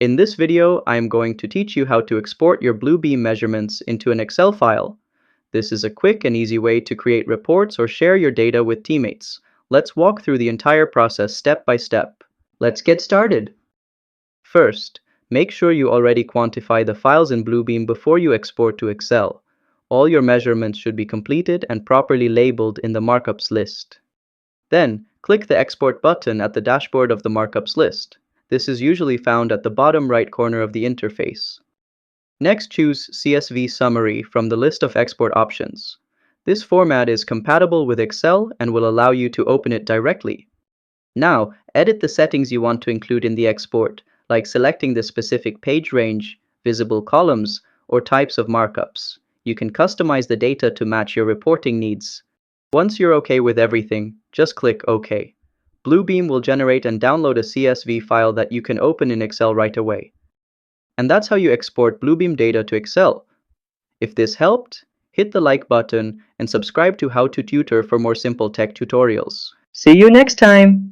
In this video, I am going to teach you how to export your Bluebeam measurements into an Excel file. This is a quick and easy way to create reports or share your data with teammates. Let's walk through the entire process step by step. Let's get started. First, make sure you already quantify the files in Bluebeam before you export to Excel. All your measurements should be completed and properly labeled in the Markups list. Then, click the Export button at the dashboard of the Markups list. This is usually found at the bottom right corner of the interface. Next, choose CSV Summary from the list of export options. This format is compatible with Excel and will allow you to open it directly. Now, edit the settings you want to include in the export, like selecting the specific page range, visible columns, or types of markups. You can customize the data to match your reporting needs. Once you're okay with everything, just click OK. Bluebeam will generate and download a CSV file that you can open in Excel right away. And that's how you export Bluebeam data to Excel. If this helped, hit the like button and subscribe to How to Tutor for more simple tech tutorials. See you next time!